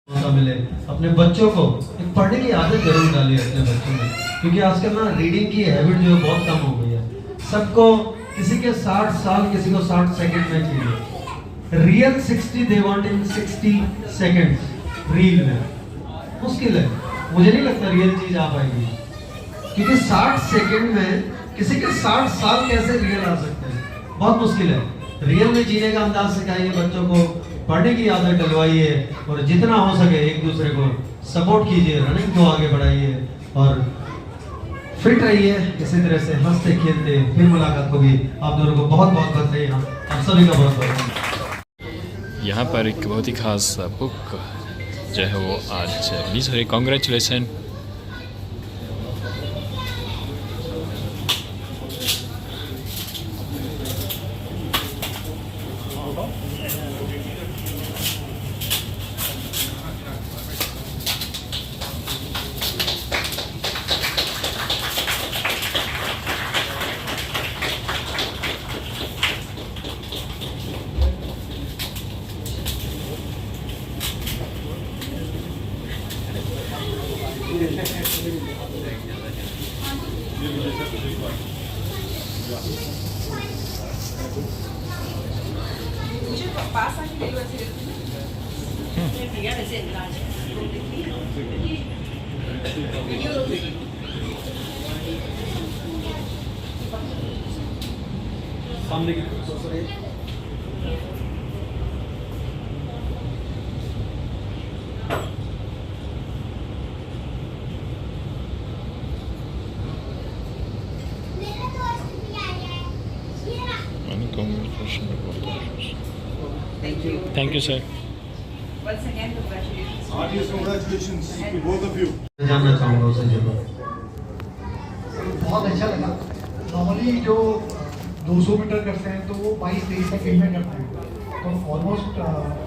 मौका मिले अपने बच्चों को एक पढ़ने की आदत जरूर डालिए अपने बच्चों में, क्योंकि आजकल ना रीडिंग की हैबिट जो है बहुत कम हो गई है। सबको किसी के 60 साल, किसी को 60 सेकंड में चाहिए। Real 60 they want in 60 seconds. Reel में मुश्किल है, मुझे नहीं लगता रियल चीज आ पाएगी, क्योंकि 60 सेकंड में किसी के 60 साल कैसे रियल आ सकते हैं, बहुत मुश्किल है। रियल में जीने का अंदाज सिखाइए बच्चों को, पढ़ने की आदत डलवाइए और जितना हो सके एक दूसरे को सपोर्ट कीजिए, रनिंग को आगे बढ़ाइए और फिट रहिए। इसी तरह से हंसते खेलते फिर मुलाकात होगी। आप दोनों को बहुत बहुत बधाई, आप सभी का बहुत बहुत। यहाँ पर एक बहुत ही खास बुक जो है वो आज रिलीज हो रही। कॉन्ग्रेचुलेसन। सामने की Thank you, sir. Once again, congratulations. Heartiest congratulations to both of you. जानना चाहूँगा उसे जरूर। बहुत अच्छा लगा। नॉर्मली जो 200 मीटर करते हैं तो वो 22-23 सेकंड में करते हैं, तो ऑलमोस्ट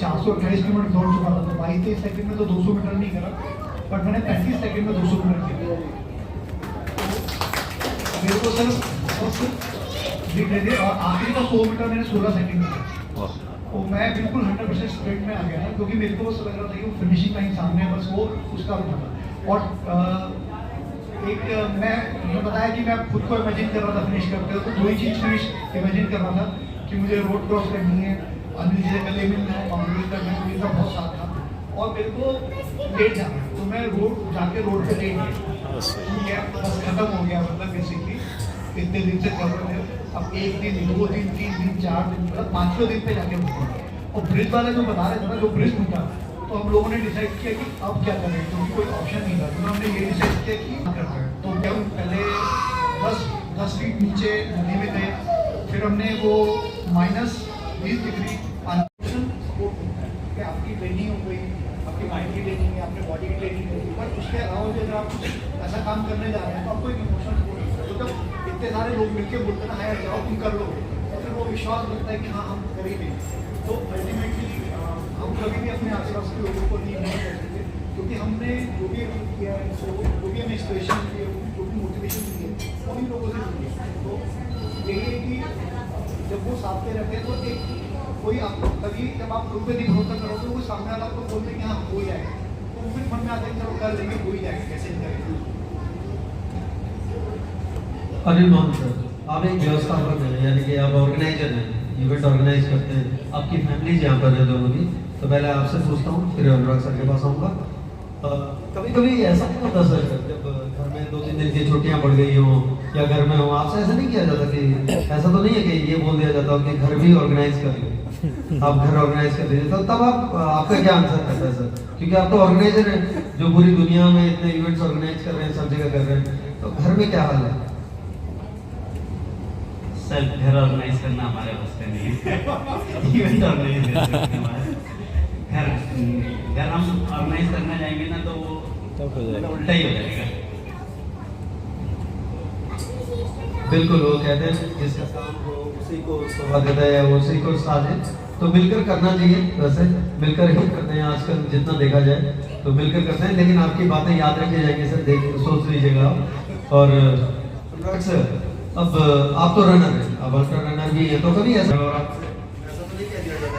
428 किलोमीटर दौड़ चुका था, तो 22-23 सेकंड में तो 200 मीटर नहीं करा, बट मैंने 35 सेकंड में 200 मीटर किया। मेरे को सर और आखिरी का 100 मीटर मैंने 16 सेकंड में किया। तो मैं बिल्कुल 100% स्प्रिंट में आ गया था, क्योंकि मेरे को बस लग रहा था कि वो फिनिशिंग लाइन सामने है, बस वो उसका उठाना। और एक मैं बताया कि मैं खुद को इमेजिन कर रहा था फिनिश करते हुए, तो 2 ही चीज़ फिनिश इमेजिन कर रहा था कि मुझे रोड क्रॉस करनी है, अनिल जी से गले मिलना है, कॉम्प्लीट करना है, उनका बहुत साथ था और मेरे को लेट जाना है, तो मैं रोड पे लेट गया, बस खत्म हो गया। मतलब बेसिकली इतने दिन से कर रहे थे, अब 1 दिन 2 दिन 3 दिन 4 दिन मतलब 5वें दिन पे जाके रुका। और ब्रिज वाले जो बता रहे थे ना, जो ब्रिज टूटा, तो हम लोगों ने डिसाइड किया कि अब क्या करें, क्योंकि कोई ऑप्शन नहीं था, तो हमने ये डिसाइड किया कि करते हैं। तो जब पहले 10 फीट नीचे नदी में गए, फिर हमने वो -20 डिग्री आपकी ट्रेनिंग हो गई, आपकी माइंड की ट्रेनिंग है, आपने बॉडी की ट्रेनिंग होगी, पर उसके अलावा अगर आप कुछ ऐसा काम करने जा रहे हैं तो आपको एक इमोशन तो जब इतने सारे लोग मिलकर बोलते ना हाँ यार जाओ तुम कर लो, तो फिर वो विश्वास लगता है कि हाँ हम करेंगे। तो अल्टीमेटली हम कभी भी अपने आसपास के लोगों को लीड नहीं कर सकते, क्योंकि हमने जो भी अचीव किया है, जो भी हमें इंस्पिरेशन दी है, जो भी मोटिवेशन दी है, उन्हीं लोगों से जुड़ी है। तो यही है कि जब वो साथ में रहते हैं तो एक कोई आपको तभी जब आप खुद पे नहीं भरोसा करोगे तो वो सामने वाला आपको बोलते हैं कि हाँ हो जाएगा, तो फिर मन में आता है कि चलो कर लेंगे, हो ही जाएगा, कैसे नहीं करेंगे। अनिल मोहन सर, आप एक व्यवस्थापक हैं, यानी कि आप ऑर्गेनाइजर हैं, इवेंट ऑर्गेनाइज करते हैं, आपकी फैमिली यहाँ पर है दोनों की, तो पहले आपसे पूछता हूँ फिर अनुराग सर के पास आऊँगा। कभी कभी ऐसा नहीं होता सर, जब घर में 2-3 दिन की छुट्टियाँ पड़ गई हों या घर में हो, आपसे ऐसा नहीं किया जाता कि ऐसा तो नहीं है कि ये बोल दिया जाता कि घर भी ऑर्गेनाइज कर लीजिए, आप घर ऑर्गेनाइज कर लीजिए, तो तब आपका क्या आंसर रहता है सर? क्योंकि आप तो ऑर्गेनाइजर हैं जो पूरी दुनिया में इतने इवेंट्स ऑर्गेनाइज कर रहे हैं, सब जगह कर रहे हैं, तो घर में क्या हाल है? सर घर ऑर्गेनाइज करना हमारे बस में नहीं है। इवेंट ऑर्गेनाइज घर हम ऑर्गेनाइज करना जाएंगे ना तो वो उल्टा ही हो जाएगा। बिल्कुल, वो कहते हैं जिसका काम हो उसी को शोभा देता है, उसी को साजे, तो मिलकर करना चाहिए। वैसे मिलकर ही करते हैं आजकल, जितना देखा जाए तो मिलकर करते हैं, लेकिन आपकी बातें याद रखी जाएंगी सर, सोच लीजिएगा। और अनुराग सर, अब आप तो रनर हैं, अब अल्ट्रा रनर भी है, तो कभी ऐसा तो नहीं कह दिया जाता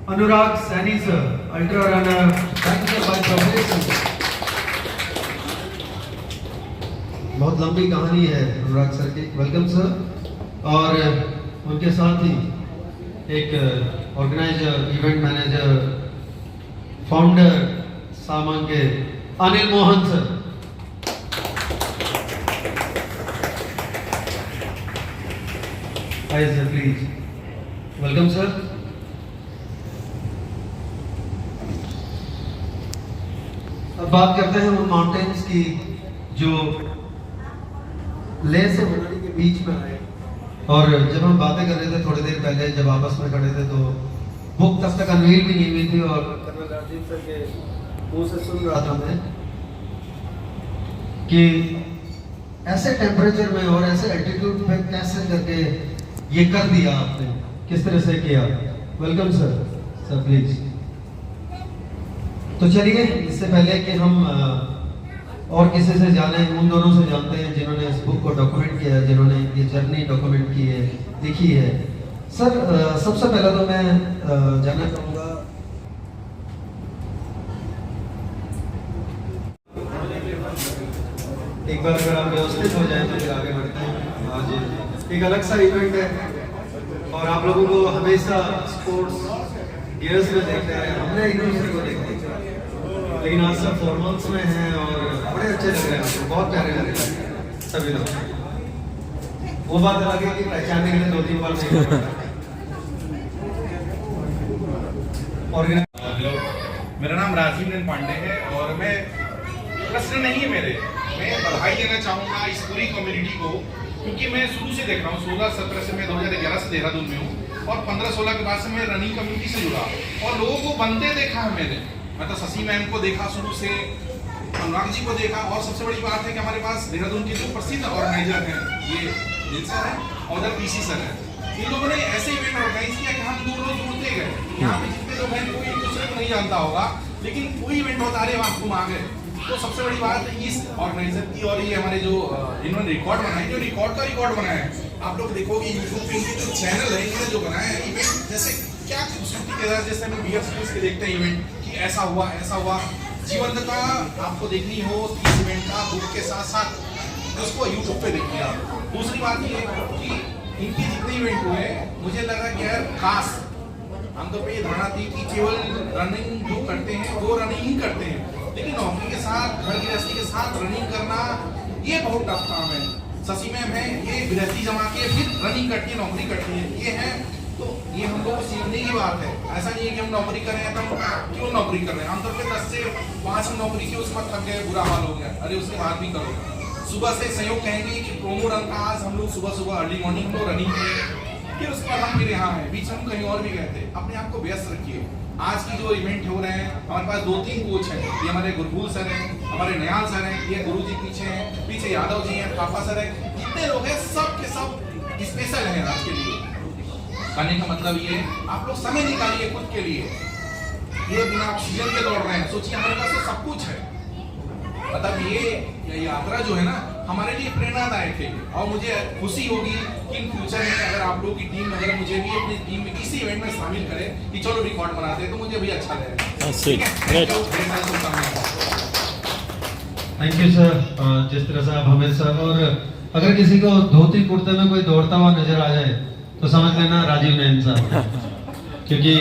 Anurag Saini sir, ultra runner, bachelor by profession. बहुत लंबी कहानी है अनुराग सर की। Welcome sir. और उनके साथ ही एक ऑर्गेनाइजर, इवेंट मैनेजर, फाउंडर सामान के अनिल मोहन सर। आइए सर प्लीज। Welcome sir. अब बात करते हैं उन माउंटेन्स की जो लेह से मनाली के बीच में आए। और जब हम बातें कर रहे थे थोड़ी देर पहले, जब आपस में खड़े थे, तो बुक तब तक अनवील भी नहीं हुई थी और कर्नल राजीव सर के मुंह से सुन रहा था मैं कि ऐसे टेम्परेचर में और ऐसे एल्टीट्यूड पे कैसे करके ये कर दिया आपने, किस तरह से किया। Welcome sir. Sir please. तो चलिए, इससे पहले कि हम और किसी से जाने, उन दोनों से जानते हैं जिन्होंने इस बुक को डॉक्यूमेंट किया है, जिन्होंने ये जर्नी डॉक्यूमेंट की है, लिखी है। सर सबसे पहले तो मैं जानना चाहूँगा, एक बार अगर आप व्यवस्थित हो जाए तो फिर आगे बढ़ते हैं। आज एक अलग सा इवेंट है और आप लोगों को हमेशा स्पोर्ट्स गियर्स में देखते हैं, हमने एक दूसरे को देखते हैं, लेकिन आज सब फॉर्मल्स में हैं और बड़े अच्छे लग रहे हैं आपको, बहुत प्यारे लग रहे हैं सभी लोग। वो बात अलग है कि पहचानने के लिए 2-3 बार नहीं पड़ता। हेलो, मेरा नाम राजीव नंद पांडे है और मैं, प्रश्न नहीं है मेरे, मैं बधाई देना चाहूँगा इस पूरी कम्युनिटी को, क्योंकि मैं शुरू से देख रहा हूँ। 16-17 से मैं 2011 से देहरादून में हूँ और 15-16 के बाद से मैं रनिंग कम्युनिटी से जुड़ा और लोगों को बनते देखा है मैंने। मतलब शशि मैम को देखा शुरू से, अनुराग जी को देखा, और सबसे बड़ी बात है कि हमारे पास देहरादून के जो प्रसिद्ध ऑर्गेनाइजर हैं, ये दिल सर है और उधर पीसी सर है। इन लोगों ने ऐसे इवेंट ऑर्गेनाइज किया कि हम दूर लोग जुड़ते गए। यहाँ पे जितने लोग हैं कोई एक दूसरे को नहीं जानता होगा, लेकिन कोई इवेंट होता है वहाँ घुमा गए। तो सबसे बड़ी बात इस ऑर्गेनाइजर की, और ये हमारे जो इन्होंने रिकॉर्ड बनाए, जो रिकॉर्ड का रिकॉर्ड बनाया है, आप लोग देखोगे यूट्यूब पे इनके जो चैनल है, इन्होंने जो बनाया है इवेंट, जैसे क्या खूबसूरती के साथ, जैसे हम बियर स्कूल्स के देखते हैं इवेंट कि ऐसा हुआ ऐसा हुआ। जीवंतता आपको देखनी हो इस इवेंट का बुक के साथ साथ, उसको यूट्यूब पे देखिए आप। दूसरी बात ये कि इनके जितने इवेंट हुए, मुझे लगा कि यार काश आमतौर पर ये धारणा थी कि केवल रनिंग जो करते हैं वो रनिंग ही करते हैं, लेकिन नौकरी के साथ, घर गृहस्थी के साथ रनिंग करना ये बहुत टफ काम है। शशि मैम है, ये गृहस्थी जमा के फिर रनिंग करती है, नौकरी करती है, ये है। तो ये हम लोग को सीखने की बात है। ऐसा नहीं है कि हम नौकरी कर रहे हैं तो हम क्यों नौकरी कर रहे हैं। आमतौर पर 10 से 5 हम नौकरी की, उसके बाद थक गए, बुरा हाल हो गया, अरे उसके बाद भी करो। सुबह से सहयोग कहेंगे कि प्रोमो रन का आज हम लोग सुबह अर्ली मॉर्निंग हम लोग रनिंग किए, फिर उसके बाद हम फिर यहाँ हैं, बीच में हम कहीं और भी गए थे। अपने आप को व्यस्त रखिए। आज की जो इवेंट हो रहे हैं, हमारे पास 2-3 कोच हैं, ये हमारे गुरबूल सर हैं, हमारे नयाल सर हैं, ये गुरु जी पीछे हैं, पीछे यादव जी हैं, थापा सर हैं, जितने लोग हैं सब के सब स्पेशल हैं आज के लिए। कहने का मतलब ये, आप लोग समय निकालिए खुद के लिए। ये बिना ऑक्सीजन के दौड़ रहे हैं, सोचिए हमारे पास तो सब कुछ है। मतलब ये यात्रा जो है ना, हमारे लिए प्रेरणादायक है और मुझे खुशी होगी कि इन फ्यूचर में अगर आप लोगों की टीम अगर मुझे भी अपनी टीम में किसी इवेंट में शामिल करे कि चलो रिकॉर्ड बनाते हैं, तो मुझे भी अच्छा लगेगा। Thank you sir. जिस तरह से आप हमें सर, और अगर किसी को धोती कुर्ते में कोई दौड़ता हुआ नजर आ जाए तो समझ लेना राजीव नयन साहब, क्योंकि